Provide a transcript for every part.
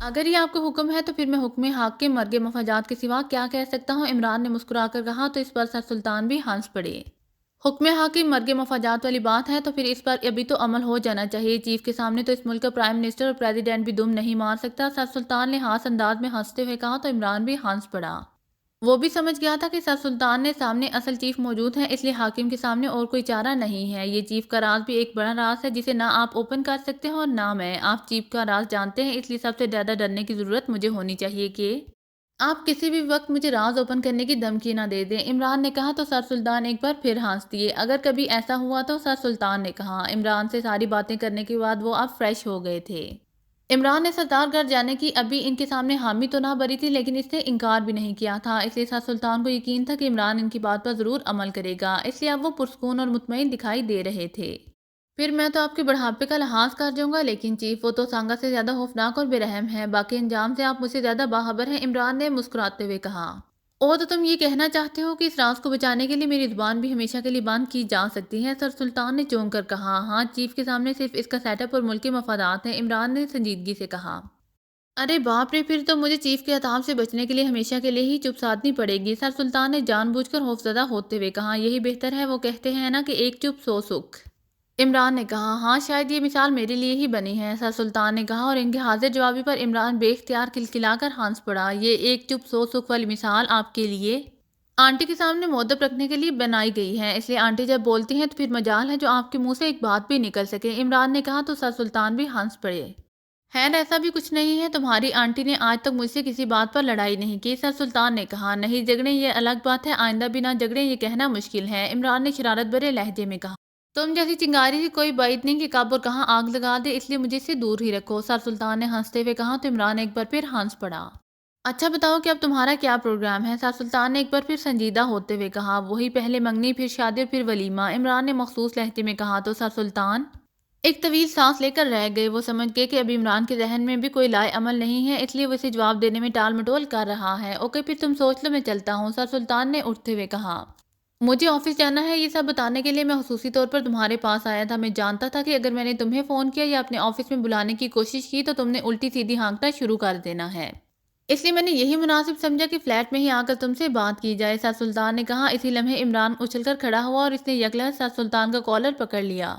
اگر یہ آپ کو حکم ہے تو پھر میں حکم حاکم مرگ مفاجات کے سوا کیا کہہ سکتا ہوں؟ عمران نے مسکرا کر کہا تو اس پر سر سلطان بھی ہنس پڑے۔ حکم حاکم مرگ مفاجات والی بات ہے تو پھر اس پر ابھی تو عمل ہو جانا چاہیے۔ چیف کے سامنے تو اس ملک کا پرائم منسٹر اور پریزیڈنٹ بھی دم نہیں مار سکتا۔ سر سلطان نے خاص انداز میں ہنستے ہوئے کہا تو عمران بھی ہنس پڑا۔ وہ بھی سمجھ گیا تھا کہ سر سلطان نے سامنے اصل چیف موجود ہے، اس لیے حاکم کے سامنے اور کوئی چارہ نہیں ہے۔ یہ چیف کا راز بھی ایک بڑا راز ہے جسے نہ آپ اوپن کر سکتے ہیں اور نہ میں۔ آپ چیف کا راز جانتے ہیں، اس لیے سب سے زیادہ ڈرنے کی ضرورت مجھے ہونی چاہیے کہ آپ کسی بھی وقت مجھے راز اوپن کرنے کی دھمکی نہ دے دیں۔ عمران نے کہا تو سر سلطان ایک بار پھر ہنس دیے۔ اگر کبھی ایسا ہوا تو سر سلطان نے کہا۔ عمران سے ساری باتیں کرنے کے بعد وہ اب فریش ہو گئے تھے۔ عمران نے سردار گھر جانے کی ابھی ان کے سامنے حامی تو نہ بری تھی لیکن اس نے انکار بھی نہیں کیا تھا، اس لیے سر سلطان کو یقین تھا کہ عمران ان کی بات پر ضرور عمل کرے گا، اس لیے اب وہ پرسکون اور مطمئن دکھائی دے رہے تھے۔ پھر میں تو آپ کے بڑھاپے کا لحاظ کر جاؤں گا، لیکن چیف وہ تو سانگا سے زیادہ خوفناک اور بے رحم ہے، باقی انجام سے آپ مجھ سے زیادہ باخبر ہیں، عمران نے مسکراتے ہوئے کہا۔ او تو تم یہ کہنا چاہتے ہو کہ اس راز کو بچانے کے لیے میری زبان بھی ہمیشہ کے لیے بند کی جا سکتی ہے؟ سر سلطان نے چونک کر کہا۔ ہاں، چیف کے سامنے صرف اس کا سیٹ اپ اور ملکی مفادات ہیں، عمران نے سنجیدگی سے کہا۔ ارے باپ رے، پھر تو مجھے چیف کے عطاب سے بچنے کے لیے ہمیشہ کے لیے ہی چپ سادھنی پڑے گی، سر سلطان نے جان بوجھ کر خوفزدہ ہوتے ہوئے کہا۔ یہی بہتر ہے، وہ کہتے ہیں نا کہ ایک چپ سو سکھ، عمران نے کہا۔ ہاں، شاید یہ مثال میرے لیے ہی بنی ہے، سر سلطان نے کہا، اور ان کے حاضر جوابی پر عمران بے اختیار کلکلا کر ہنس پڑا۔ یہ ایک چپ سو سکھ والی مثال آپ کے لیے آنٹی کے سامنے مؤدب رکھنے کے لیے بنائی گئی ہے، اس لیے آنٹی جب بولتی ہیں تو پھر مجال ہے جو آپ کے منہ سے ایک بات بھی نکل سکے، عمران نے کہا تو سر سلطان بھی ہنس پڑے۔ خیر ایسا بھی کچھ نہیں ہے، تمہاری آنٹی نے آج تک مجھ سے کسی بات پر لڑائی نہیں کی، سر سلطان نے کہا۔ نہیں جھگڑیں یہ الگ بات ہے، آئندہ بھی نہ جھگڑیں یہ کہنا مشکل ہے، عمران نے شرارت بھرے لہجے میں کہا۔ تم جیسی چنگاری کی کوئی بعید نہیں کہ کب اور کہاں آگ لگا دے، اس لیے مجھے اس سے دور ہی رکھو، سر سلطان نے ہنستے ہوئے کہا تو عمران ایک بار پھر ہنس پڑا۔ اچھا بتاؤ کہ اب تمہارا کیا پروگرام ہے؟ سر سلطان نے ایک بار پھر سنجیدہ ہوتے ہوئے کہا۔ وہی پہلے منگنی، پھر شادی اور پھر ولیمہ، عمران نے مخصوص لہجے میں کہا تو سر سلطان ایک طویل سانس لے کر رہ گئے۔ وہ سمجھ گئے کہ ابھی عمران کے ذہن میں بھی کوئی لائے عمل نہیں ہے، اس لیے وہ اسے جواب دینے میں ٹال مٹول کر رہا ہے۔ اوکے پھر تم سوچ لو، میں چلتا ہوں، سر سلطان نے اٹھتے ہوئے کہا۔ مجھے آفس جانا ہے، یہ سب بتانے کے لیے میں خصوصی طور پر تمہارے پاس آیا تھا۔ میں جانتا تھا کہ اگر میں نے تمہیں فون کیا یا اپنے آفس میں بلانے کی کوشش کی تو تم نے الٹی سیدھی ہانکنا شروع کر دینا ہے، اس لیے میں نے یہی مناسب سمجھا کہ فلیٹ میں ہی آ کر تم سے بات کی جائے، سر سلطان نے کہا۔ اسی لمحے عمران اچھل کر کھڑا ہوا اور اس نے یکلحظ سر سلطان کا کالر پکڑ لیا۔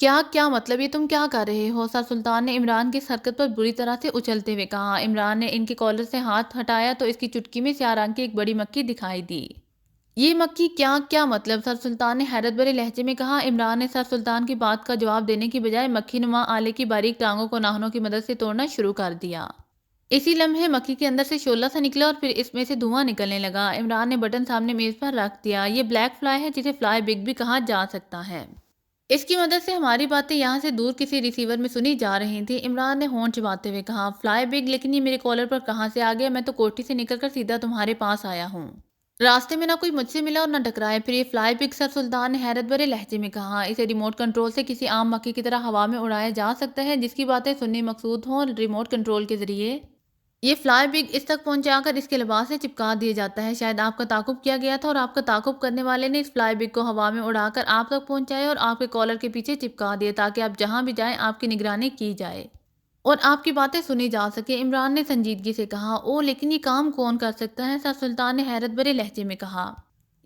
کیا مطلب، یہ تم کیا کر رہے ہو؟ سر سلطان نے عمران کی اس حرکت پر بری طرح سے اچھلتے ہوئے کہا۔ عمران نے ان کے کالر سے ہاتھ ہٹایا تو اس کی چٹکی میں سیاہ رنگ کی ایک بڑی مکھی دکھائی دی۔ یہ مکھی کیا مطلب، سر سلطان نے حیرت بھرے لہجے میں کہا۔ عمران نے سر سلطان کی بات کا جواب دینے کی بجائے مکھی نما آلے کی باریک ٹانگوں کو ناخنوں کی مدد سے توڑنا شروع کر دیا۔ اسی لمحے مکھی کے اندر سے شعلہ سا نکلا اور پھر اس میں سے دھواں نکلنے لگا۔ عمران نے بٹن سامنے میز پر رکھ دیا۔ یہ بلیک فلائی ہے جسے فلائی بگ بھی کہا جا سکتا ہے، اس کی مدد سے ہماری باتیں یہاں سے دور کسی ریسیور میں سنی جا رہی تھیں، عمران نے ہونٹ چباتے ہوئے کہا۔ فلائی بگ، لیکن یہ میرے کالر پر کہاں سے آ گیا؟ میں تو کوٹھی سے نکل کر سیدھا تمہارے پاس آیا ہوں، راستے میں نہ کوئی مجھ سے ملا اور نہ ٹکرائے، پھر یہ فلائی بگ، سر سلطان نے حیرت بھرے لہجے میں کہا۔ اسے ریموٹ کنٹرول سے کسی عام مکھی کی طرح ہوا میں اڑایا جا سکتا ہے جس کی باتیں سننی مقصود ہوں، ریموٹ کنٹرول کے ذریعے یہ فلائی بگ اس تک پہنچا کر اس کے لباس سے چپکا دیا جاتا ہے۔ شاید آپ کا تعاقب کیا گیا تھا اور آپ کا تعاقب کرنے والے نے اس فلائی بگ کو ہوا میں اڑا کر آپ تک پہنچایا اور آپ کے کالر کے پیچھے چپکا دیا تاکہ آپ جہاں بھی جائیں آپ کی نگرانی کی جائے اور آپ کی باتیں سنی جا سکے، عمران نے سنجیدگی سے کہا۔ او لیکن یہ کام کون کر سکتا ہے؟ سر سلطان نے حیرت بھرے لہجے میں کہا۔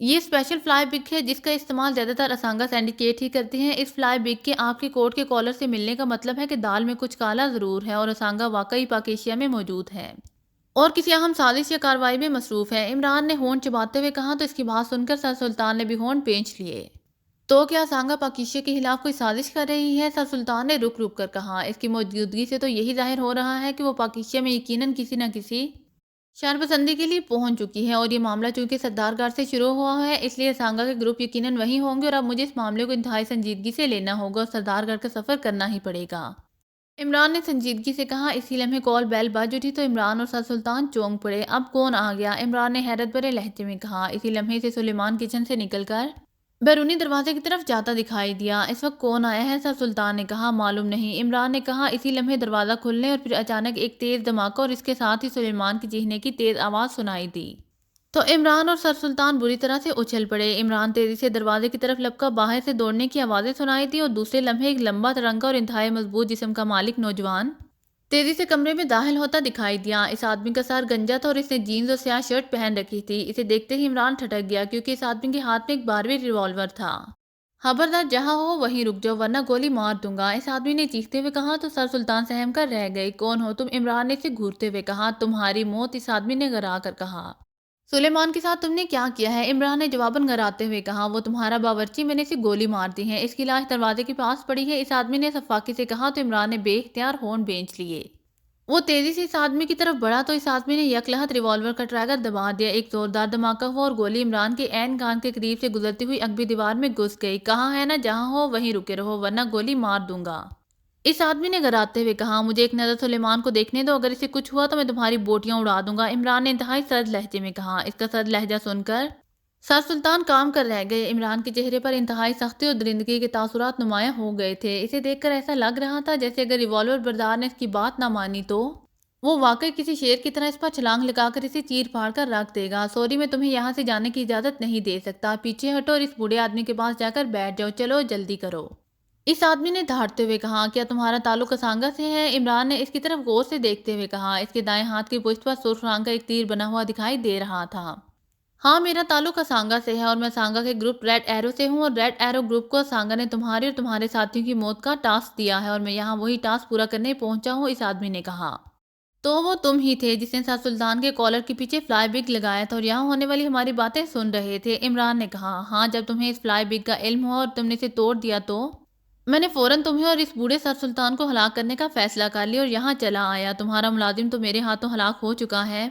یہ اسپیشل فلائی بگ ہے جس کا استعمال زیادہ تر اسانگا سینڈیکیٹ ہی کرتے ہیں۔ اس فلائی بگ کے آپ کے کوٹ کے کالر سے ملنے کا مطلب ہے کہ دال میں کچھ کالا ضرور ہے اور اسانگا واقعی پاک ایشیا میں موجود ہے اور کسی اہم سازش یا کارروائی میں مصروف ہے، عمران نے ہونٹ چباتے ہوئے کہا تو اس کی بات سن کر سر سلطان نے بھی ہونٹ پینچ لیے۔ تو کیا اسانگا پاک ایشیا کے خلاف کوئی سازش کر رہی ہے؟ سر سلطان نے رک رک کر کہا۔ اس کی موجودگی سے تو یہی ظاہر ہو رہا ہے کہ وہ پاک ایشیا میں یقیناً کسی نہ کسی شرپسندی کے لیے پہنچ چکی ہے اور یہ معاملہ چونکہ سردار گھر سے شروع ہوا ہے اس لیے اسانگا کے گروپ یقیناً وہیں ہوں گے اور اب مجھے اس معاملے کو انتہائی سنجیدگی سے لینا ہوگا اور سردار گھر کا سفر کرنا ہی پڑے گا، عمران نے سنجیدگی سے کہا۔ اسی لمحے کال بیل بج اٹھی تو عمران اور سر سلطان چونک پڑے۔ اب کون آ گیا؟ عمران نے حیرت بھرے لہجے میں کہا۔ اسی لمحے سے سلیمان کچن سے نکل کر بیرونی دروازے کی طرف جاتا دکھائی دیا۔ اس وقت کون آیا ہے؟ سر سلطان نے کہا۔ معلوم نہیں، عمران نے کہا۔ اسی لمحے دروازہ کھلنے اور پھر اچانک ایک تیز دھماکہ اور اس کے ساتھ ہی سلیمان کی چیخنے کی تیز آواز سنائی دی تو عمران اور سر سلطان بری طرح سے اچھل پڑے۔ عمران تیزی سے دروازے کی طرف لپکا، باہر سے دوڑنے کی آوازیں سنائی دی اور دوسرے لمحے ایک لمبا ترنگا اور انتہائی مضبوط جسم کا مالک نوجوان تیزی سے کمرے میں داخل ہوتا دکھائی دیا۔ اس آدمی کا سر گنجا تھا اور اس نے جینز اور سیاہ شرٹ پہن رکھی تھی۔ اسے دیکھتے ہی عمران ٹھٹک گیا کیونکہ اس آدمی کے ہاتھ میں ایک 12ویں ریوالور تھا۔ خبردار، جہاں ہو وہیں رک جاؤ ورنہ گولی مار دوں گا، اس آدمی نے چیختے ہوئے کہا تو سر سلطان سہم کر رہ گئے۔ کون ہو تم؟ عمران نے اسے گھورتے ہوئے کہا۔ تمہاری موت، اس آدمی نے گھرا کر کہا۔ سلیمان کے ساتھ تم نے کیا کیا ہے؟ عمران نے جواباً گھراتے ہوئے کہا۔ وہ تمہارا باورچی، میں نے اسے گولی مار دی ہے، اس کی لاش دروازے کے پاس پڑی ہے، اس آدمی نے صفاقی سے کہا تو عمران نے بے اختیار ہونٹ بھینچ لیے۔ وہ تیزی سے اس آدمی کی طرف بڑھا تو اس آدمی نے یک لحظت ریوالور کا ٹریگر دبا دیا۔ ایک زوردار دھماکہ ہوا اور گولی عمران کے عین کان کے قریب سے گزرتی ہوئی اگبی دیوار میں گھس گئی۔ کہا ہے نا جہاں ہو وہیں رکے رہو ورنہ گولی مار دوں گا، اس آدمی نے گھراتے ہوئے کہا۔ مجھے ایک نظر سلیمان کو دیکھنے دو، اگر اسے کچھ ہوا تو میں تمہاری بوٹیاں اڑا دوں گا، عمران نے انتہائی سرد لہجے میں کہا۔ اس کا سرد لہجہ سن کر سر سلطان کام کر رہ گئے۔ عمران کے چہرے پر انتہائی سختی اور درندگی کے تاثرات نمایاں ہو گئے تھے۔ اسے دیکھ کر ایسا لگ رہا تھا جیسے اگر ریوالور بردار نے اس کی بات نہ مانی تو وہ واقعی کسی شیر کی طرح اس پر چھلانگ لگا کر اسے چیر پھاڑ کر رکھ دے گا۔ سوری، میں تمہیں یہاں سے جانے کی اجازت نہیں دے سکتا، پیچھے ہٹو اور اس بوڑھے آدمی کے پاس جا کر بیٹھ جاؤ، چلو جلدی کرو، اس آدمی نے دھاڑتے ہوئے کہا۔ کیا تمہارا تعلق اسانگا سے ہے؟ عمران نے اس کی طرف غور سے دیکھتے ہوئے کہا۔ اس کے دائیں ہاتھ کی پشت پر سرخ رنگ کا ایک تیر بنا ہوا دکھائی دے رہا تھا۔ ہاں، میرا تعلق اسانگا سے ہے اور میں اسانگا کے گروپ ریڈ ایرو سے ہوں، اور ریڈ ایرو گروپ کو اسانگا نے تمہاری اور تمہارے ساتھیوں کی موت کا ٹاسک دیا ہے اور میں یہاں وہی ٹاسک پورا کرنے پہنچا ہوں، اس آدمی نے کہا۔ تو وہ تم ہی تھے جس نے سر سلطان کے کالر کے پیچھے فلائی بگ لگایا تھا اور یہاں ہونے والی ہماری باتیں سن رہے تھے، عمران نے کہا۔ ہاں، جب تمہیں اس فلائی بگ کا علم ہوا اور تم نے اسے توڑ دیا تو میں نے فوراً تمہیں اور اس بوڑھے سر سلطان کو ہلاک کرنے کا فیصلہ کر لیا اور یہاں چلا آیا۔ تمہارا ملازم تو میرے ہاتھوں ہلاک ہو چکا ہے،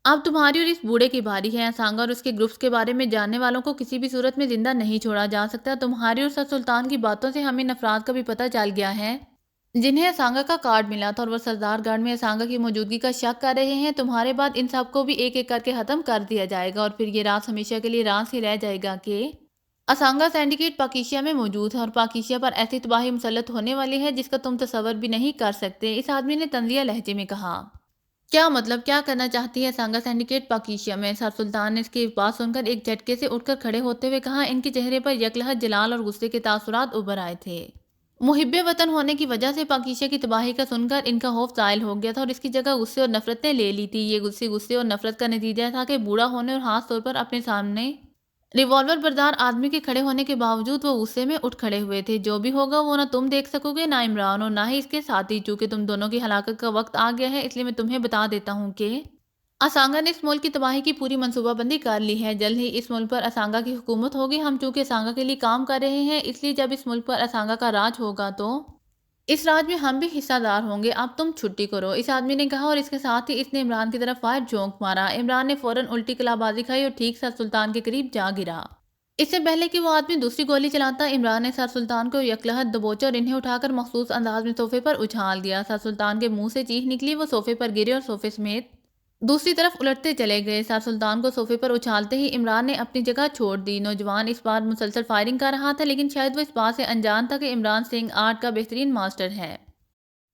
اب تمہاری اور اس بوڑھے کی باری ہے۔ اسانگا اور اس کے گروپس کے بارے میں جاننے والوں کو کسی بھی صورت میں زندہ نہیں چھوڑا جا سکتا۔ تمہاری اور سر سلطان کی باتوں سے ہمیں ان افراد کا بھی پتہ چل گیا ہے جنہیں اسانگا کا کارڈ ملا تھا اور وہ سردار گڑھ میں اسانگا کی موجودگی کا شک کر رہے ہیں۔ تمہارے بعد ان سب کو بھی ایک ایک کر کے ختم کر دیا جائے گا اور پھر یہ راز ہمیشہ کے لیے راز ہی رہ جائے گا کہ اسانگا سینڈیکیٹ پاکیشیا میں موجود ہے اور پاکیشیا پر ایسی تباہی مسلط ہونے والی ہے جس کا تم تصور بھی نہیں کر سکتے، اس آدمی نے تنزیہ لہجے میں کہا۔ کیا مطلب؟ کیا کرنا چاہتی ہے اسانگا سینڈیکیٹ پاکیشیا میں؟ سر سلطان نے اس کی بات سن کر ایک جھٹکے سے اٹھ کر کھڑے ہوتے ہوئے کہا۔ ان کے چہرے پر یک لحظت جلال اور غصے کے تاثرات ابھر آئے تھے۔ محب وطن ہونے کی وجہ سے پاکیشیا کی تباہی کا سن کر ان کا خوف زائل ہو گیا تھا اور اس کی جگہ غصے اور نفرت نے لے لی تھی۔ یہ غصے اور نفرت کا نتیجہ تھا کہ بوڑھا ہونے اور خاص طور پر اپنے سامنے ریوالور بردار آدمی کے کھڑے ہونے کے باوجود وہ غصے میں اٹھ کھڑے ہوئے تھے۔ جو بھی ہوگا وہ نہ تم دیکھ سکو گے، نہ عمران اور نہ ہی اس کے ساتھی، چونکہ تم دونوں کی ہلاکت کا وقت آ گیا ہے، اس لیے میں تمہیں بتا دیتا ہوں کہ اسانگا نے اس ملک کی تباہی کی پوری منصوبہ بندی کر لی ہے۔ جلد ہی اس ملک پر اسانگا کی حکومت ہوگی۔ ہم چونکہ اسانگا کے لیے کام کر رہے ہیں، اس لیے جب اس ملک پر اسانگا کا راج ہوگا تو اس راج میں ہم بھی حصہ دار ہوں گے۔ اب تم چھٹی کرو، اس آدمی نے کہا اور اس کے ساتھ ہی اس نے عمران کی طرف فائر جھونک مارا۔ عمران نے فوراً الٹی کلا بازی کھائی اور ٹھیک سر سلطان کے قریب جا گرا۔ اس سے پہلے کہ وہ آدمی دوسری گولی چلاتا، عمران نے سر سلطان کو یک لحظت دبوچا اور انہیں اٹھا کر مخصوص انداز میں صوفے پر اچھال دیا۔ سر سلطان کے منہ سے چیخ نکلی، وہ صوفے پر گرے اور صوفے سمیت دوسری طرف الٹتے چلے گئے۔ سر سلطان کو صوفے پر اچھالتے ہی عمران نے اپنی جگہ چھوڑ دی۔ نوجوان اس بار مسلسل فائرنگ کر رہا تھا، لیکن شاید وہ اس بات سے انجان تھا کہ عمران سنگھ آرٹ کا بہترین ماسٹر ہے،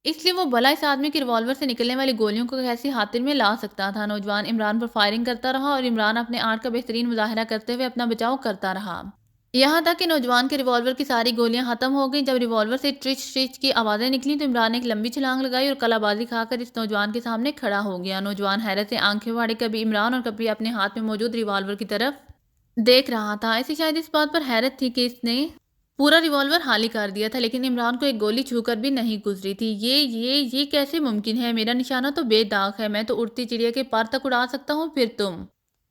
اس لیے وہ بھلا اس آدمی کی ریوالور سے نکلنے والی گولیوں کو کیسی خاطر میں لا سکتا تھا۔ نوجوان عمران پر فائرنگ کرتا رہا اور عمران اپنے آرٹ کا بہترین مظاہرہ کرتے ہوئے اپنا بچاؤ کرتا رہا، یہاں تک کہ نوجوان کے ریوالور کی ساری گولیاں ختم ہو گئیں۔ جب ریوالور سے ٹرچ ٹرچ کی آوازیں نکلیں تو عمران نے ایک لمبی چھلانگ لگائی اور کلا بازی کھا کر اس نوجوان کے سامنے کھڑا ہو گیا۔ نوجوان حیرت سے آنکھیں پھاڑے کبھی عمران اور کبھی اپنے ہاتھ میں موجود ریوالور کی طرف دیکھ رہا تھا۔ اسے شاید اس بات پر حیرت تھی کہ اس نے پورا ریوالور خالی کر دیا تھا، لیکن عمران کو ایک گولی چھو کر بھی نہیں گزری تھی۔ یہ کیسے ممکن ہے؟ میرا نشانہ تو بے داغ ہے، میں تو اڑتی چڑیا کے پر تک اڑا سکتا ہوں، پھر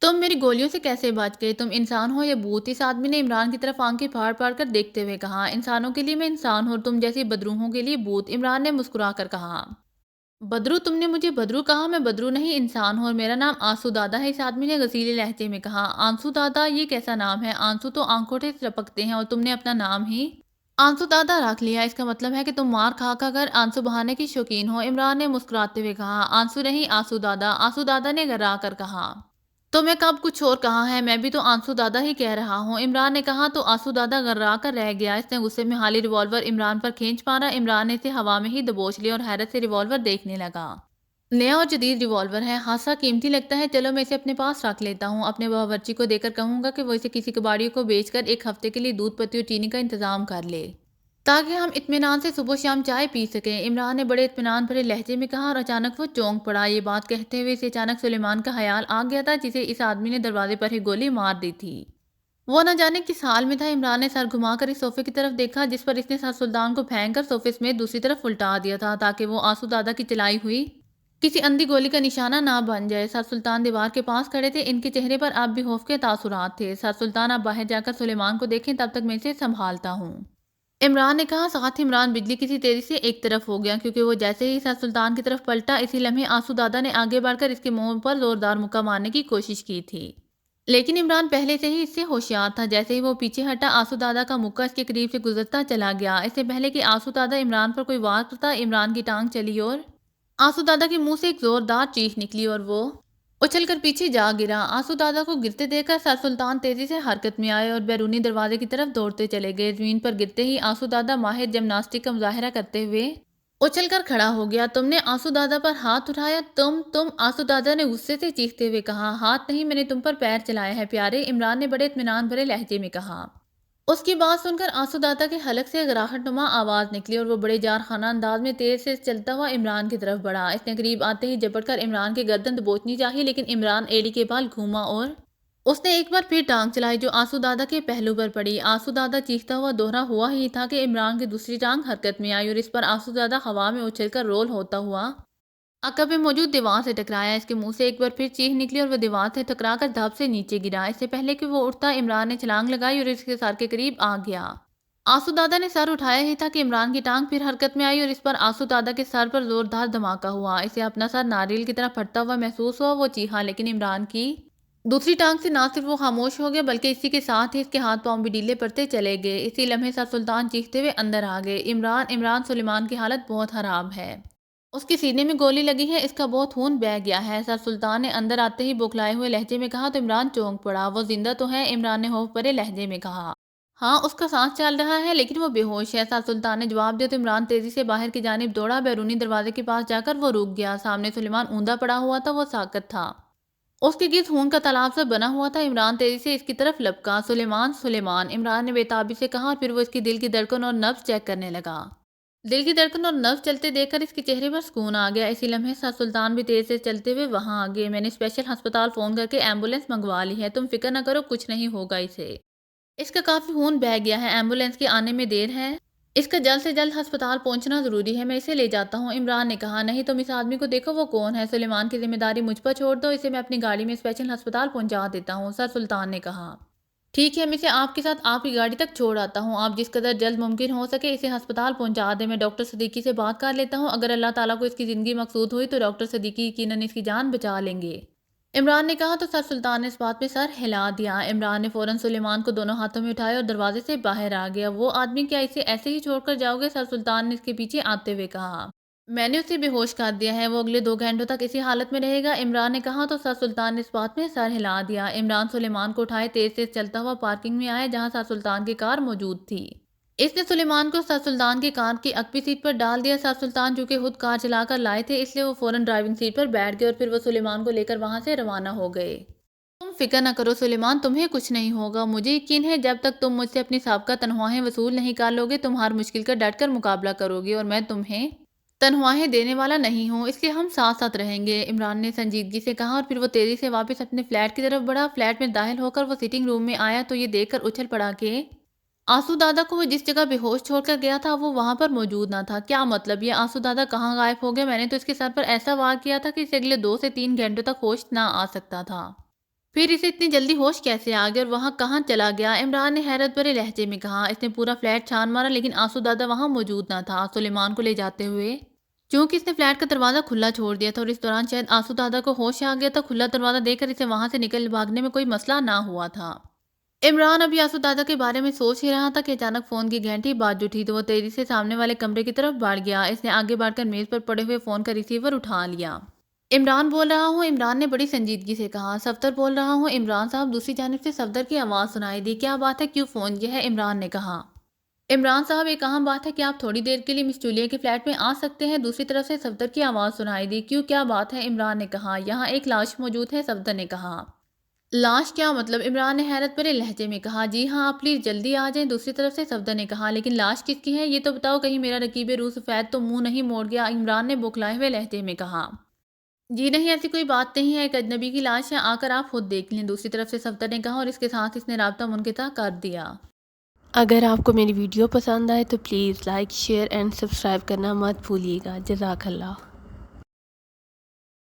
تم میری گولیوں سے کیسے بچ گئے؟ تم انسان ہو یا بھوت؟ اس آدمی نے عمران کی طرف آنکھیں پھاڑ پھاڑ کر دیکھتے ہوئے کہا۔ انسانوں کے لیے میں انسان ہوں اور تم جیسی بدروحوں کے لیے بھوت، عمران نے مسکرا کر کہا۔ بدرو؟ تم نے مجھے بدرو کہا؟ میں بدرو نہیں، انسان ہوں اور میرا نام آنسو دادا ہے، اس آدمی نے غصیلے لہجے میں کہا۔ آنسو دادا؟ یہ کیسا نام ہے؟ آنسو تو آنکھوٹے سے ٹپکتے ہیں اور تم نے اپنا نام ہی آنسو دادا رکھ لیا، اس کا مطلب ہے کہ تم مار کھا کھا کر آنسو بہانے کی شوقین ہو، عمران نے مسکراتے ہوئے کہا۔ آنسو نہیں، آنسو دادا، آنسو دادا نے گھرا کر کہا۔ تو میں کب کچھ اور کہا ہے؟ میں بھی تو آنسو دادا ہی کہہ رہا ہوں، عمران نے کہا۔ تو آنسو دادا گھرا کر رہ گیا، اس نے غصے میں خالی ریوالور عمران پر کھینچ مارا۔ عمران نے اسے ہوا میں ہی دبوچ لیا اور حیرت سے ریوالور دیکھنے لگا۔ نیا اور جدید ریوالور ہے، خاصا قیمتی لگتا ہے، چلو میں اسے اپنے پاس رکھ لیتا ہوں، اپنے باورچی کو دے کر کہوں گا کہ وہ اسے کسی کباڑی کو بیچ کر ایک ہفتے کے لیے دودھ پتی اور چینی کا انتظام کر لے۔ تاکہ ہم اطمینان سے صبح شام چائے پی سکیں، عمران نے بڑے اطمینان بھرے لہجے میں کہا، اور اچانک وہ چونک پڑا۔ یہ بات کہتے ہوئے اسے اچانک سلیمان کا خیال آ گیا تھا جسے اس آدمی نے دروازے پر ہی گولی مار دی تھی۔ وہ نہ جانے کس حال میں تھا۔ عمران نے سر گھما کر اس صوفے کی طرف دیکھا جس پر اس نے سر سلطان کو پھینک کر صوفے سمیت دوسری طرف الٹا دیا تھا تاکہ وہ آنسو دادا کی چلائی ہوئی کسی اندھی گولی کا نشانہ نہ بن جائے۔ سر سلطان دیوار کے پاس کھڑے تھے، ان کے چہرے پر اب بھی خوف کے تاثرات تھے۔ سر سلطان، آپ باہر جا کر سلیمان کو دیکھیں، تب تک میں اسے سنبھالتا ہوں، عمران نے کہا۔ ساتھ ہی عمران بجلی کسی تیزی سے ایک طرف ہو گیا، کیونکہ وہ جیسے ہی سر سلطان کی طرف پلٹا، اسی لمحے آنسو دادا نے آگے بڑھ کر اس کے منہ پر زوردار مکہ مارنے کی کوشش کی تھی، لیکن عمران پہلے سے ہی اس سے ہوشیار تھا۔ جیسے ہی وہ پیچھے ہٹا، آنسو دادا کا مکہ اس کے قریب سے گزرتا چلا گیا۔ اس سے پہلے کہ آنسو دادا عمران پر کوئی وار کرتا، عمران کی ٹانگ چلی اور آنسو دادا کے منہ سے ایک زوردار چیخ نکلی اور وہ اچھل کر پیچھے جا گرا۔ آنسو دادا کو گرتے دیکھ کر سر سلطان تیزی سے حرکت میں آئے اور بیرونی دروازے کی طرف دوڑتے چلے گئے۔ زمین پر گرتے ہی آنسو دادا ماہر جمناسٹک کا مظاہرہ کرتے ہوئے اچھل کر کھڑا ہو گیا۔ تم نے آنسو دادا پر ہاتھ اٹھایا؟ تم آنسو دادا نے غصے سے چیختے ہوئے کہا۔ ہاتھ نہیں، میں نے تم پر پیر چلایا ہے پیارے، عمران نے بڑے اطمینان بھرے لہجے میں کہا۔ اس کی بات سن کر آنسو دادا کے حلق سے گراہٹ نما آواز نکلی اور وہ بڑے جارحانہ انداز میں تیز سے چلتا ہوا عمران کی طرف بڑھا۔ اس نے قریب آتے ہی جپٹ کر عمران کی گردن دبوچنی چاہی، لیکن عمران ایڑی کے بال گھوما اور اس نے ایک بار پھر ٹانگ چلائی جو آنسو دادا کے پہلو پر پڑی۔ آنسو دادا چیختا ہوا دوہرا ہوا ہی تھا کہ عمران کی دوسری ٹانگ حرکت میں آئی اور اس پر آنسو دادا ہوا میں اچھل کر رول ہوتا ہوا عقب میں موجود دیوار سے ٹکرایا۔ اس کے منہ سے ایک بار پھر چیخ نکلی اور وہ دیوار سے ٹکرا کر دھپ سے نیچے گرا۔ اس سے پہلے کہ وہ اٹھتا، عمران نے چھلانگ لگائی اور اس کے سر کے قریب آ گیا۔ آنسو دادا نے سر اٹھایا ہی تھا کہ عمران کی ٹانگ پھر حرکت میں آئی اور اس پر آنسو دادا کے سر پر زوردار دھماکہ ہوا۔ اسے اپنا سر ناریل کی طرح پھٹتا ہوا محسوس ہوا۔ وہ چیخا، لیکن عمران کی دوسری ٹانگ سے نہ صرف وہ خاموش ہو گیا بلکہ اسی کے ساتھ ہی اس کے ہاتھ پاؤں بھی ڈھیلے پڑتے چلے گئے۔ اسی لمحے سر سلطان چیختے ہوئے اندر آ گئے۔ عمران، سلیمان کی حالت بہت خراب ہے، اس کے سینے میں گولی لگی ہے، اس کا بہت خون بہہ گیا ہے، سر سلطان نے اندر آتے ہی بوکھلائے ہوئے لہجے میں کہا۔ تو عمران چونک پڑا۔ وہ زندہ تو ہے؟ عمران نے خوف بھرے لہجے میں کہا۔ ہاں، اس کا سانس چل رہا ہے لیکن وہ بے ہوش ہے، سر سلطان نے جواب دیا۔ تو عمران تیزی سے باہر کی جانب دوڑا۔ بیرونی دروازے کے پاس جا کر وہ رک گیا۔ سامنے سلیمان اوندا پڑا ہوا تھا، وہ ساکت تھا، اس کے گرد خون کا تالاب سا بنا ہوا تھا۔ عمران تیزی سے اس کی طرف لپکا۔ سلیمان، عمران نے بے تابی سے کہا، اور پھر وہ اس کی دل کی دھڑکن اور نبض چیک کرنے لگا۔ دل کی دھڑکن اور نبض چلتے دیکھ کر اس کے چہرے پر سکون آ گیا۔ اسی لمحے سر سلطان بھی تیز سے چلتے ہوئے وہاں آ گئے۔ میں نے اسپیشل ہسپتال فون کر کے ایمبولینس منگوا لی ہے، تم فکر نہ کرو، کچھ نہیں ہوگا اسے، اس کا کافی خون بہہ گیا ہے، ایمبولینس کے آنے میں دیر ہے، اس کا جلد سے جلد ہسپتال پہنچنا ضروری ہے، میں اسے لے جاتا ہوں۔ عمران نے کہا۔ نہیں، تم اس آدمی کو دیکھو، وہ کون ہے؟ سلیمان کی ذمہ داری مجھ پر چھوڑ دو، اسے میں اپنی گاڑی میں اسپیشل ہسپتال پہنچا دیتا ہوں، سر سلطان نے کہا۔ ٹھیک ہے، میں اسے آپ کے ساتھ آپ کی گاڑی تک چھوڑ آتا ہوں، آپ جس قدر جلد ممکن ہو سکے اسے ہسپتال پہنچا دیں، میں ڈاکٹر صدیقی سے بات کر لیتا ہوں، اگر اللہ تعالیٰ کو اس کی زندگی مقصود ہوئی تو ڈاکٹر صدیقی یقیناً اس کی جان بچا لیں گے، عمران نے کہا۔ تو سر سلطان نے اس بات پہ سر ہلا دیا۔ عمران نے فوراً سلیمان کو دونوں ہاتھوں میں اٹھایا اور دروازے سے باہر آ گیا۔ وہ آدمی، کیا اسے ایسے ہی چھوڑ کر جاؤ گے؟ سر سلطان نے اس کے پیچھے آتے ہوئے کہا۔ میں نے اسے بے ہوش کر دیا ہے، وہ اگلے 2 گھنٹوں تک اسی حالت میں رہے گا، عمران نے کہا۔ تو سر سلطان نے اس بات میں سر ہلا دیا۔ عمران سلیمان کو اٹھائے تیز تیز چلتا ہوا پارکنگ میں آیا جہاں سر سلطان کی کار موجود تھی۔ اس نے سلیمان کو سر سلطان کی کار کی عقبی سیٹ پر ڈال دیا۔ سر سلطان چونکہ خود کار چلا کر لائے تھے اس لیے وہ فوراً ڈرائیونگ سیٹ پر بیٹھ گئے اور پھر وہ سلیمان کو لے کر وہاں سے روانہ ہو گئے۔ تم فکر نہ کرو سلیمان، تمہیں کچھ نہیں ہوگا، مجھے یقین ہے جب تک تم مجھ سے اپنی سابقہ تنخواہیں وصول نہیں کر لو گے تم ہر مشکل کا ڈٹ کر مقابلہ کرو گے، اور میں تمہیں تنخواہیں دینے والا نہیں ہوں، اس لیے ہم ساتھ ساتھ رہیں گے، عمران نے سنجیدگی سے کہا، اور پھر وہ تیزی سے واپس اپنے فلیٹ کی طرف بڑھا۔ فلیٹ میں داخل ہو کر وہ سٹنگ روم میں آیا تو یہ دیکھ کر اچھل پڑا کہ آنسو دادا کو وہ جس جگہ بے ہوش چھوڑ کر گیا تھا وہ وہاں پر موجود نہ تھا۔ کیا مطلب؟ یہ آنسو دادا کہاں غائب ہو گیا؟ میں نے تو اس کے سر پر ایسا وار کیا تھا کہ اسے اگلے 2 سے 3 گھنٹوں تک ہوش نہ آ سکتا تھا، پھر اسے اتنی جلدی ہوش کیسے آ گیا اور وہاں کہاں چلا گیا؟ عمران نے حیرت بھرے لہجے میں کہا۔ اس نے پورا فلیٹ چھان مارا لیکن آنسو دادا وہاں موجود نہ تھا، سلیمان کو لے جاتے ہوئے چونکہ اس نے فلیٹ کا دروازہ کھلا چھوڑ دیا تھا اور اس دوران شاید آنسو دادا کو ہوش آ گیا تھا، کھلا دروازہ دیکھ کر اسے وہاں سے نکل بھاگنے میں کوئی مسئلہ نہ ہوا تھا۔ عمران ابھی آنسو دادا کے بارے میں سوچ ہی رہا تھا کہ اچانک فون کی گھنٹی بج اٹھی تو وہ تیزی سے سامنے والے کمرے کی طرف بڑھ گیا۔ اس نے آگے بڑھ کر میز پر پڑے ہوئے فون کا ریسیور اٹھا لیا۔ عمران بول رہا ہوں، عمران نے بڑی سنجیدگی سے کہا۔ صفدر بول رہا ہوں عمران صاحب، دوسری جانب سے صفدر کی آواز سنائی دی۔ کیا بات ہے، کیوں فون کیا ہے؟ عمران نے کہا۔ عمران صاحب، ایک اہم بات ہے کہ آپ تھوڑی دیر کے لیے مس جولیا کے فلیٹ میں آ سکتے ہیں؟ دوسری طرف سے صفدر کی آواز سنائی دی۔ کیوں، کیا بات ہے؟ عمران نے کہا۔ یہاں ایک لاش موجود ہے، صفدر نے کہا۔ لاش کیا مطلب؟ عمران نے حیرت بھرے لہجے میں کہا۔ جی ہاں، آپ پلیز جلدی آ جائیں۔ دوسری طرف سے صفدر نے کہا، لیکن لاش کس کی ہے یہ تو بتاؤ، کہیں میرا رقیب روح سفید تو منہ نہیں موڑ گیا؟ عمران نے بوکھلائے ہوئے لہجے میں کہا۔ جی نہیں، ایسی کوئی بات نہیں ہے، ایک اجنبی کی لاش ہے، آ کر آپ خود دیکھ لیں، دوسری طرف سے صفدر نے کہا، اور اس کے ساتھ اس نے رابطہ منقطع کر دیا۔ اگر آپ کو میری ویڈیو پسند آئے تو please like, share and subscribe کرنا مت بھولیے گا۔ جزاک اللہ۔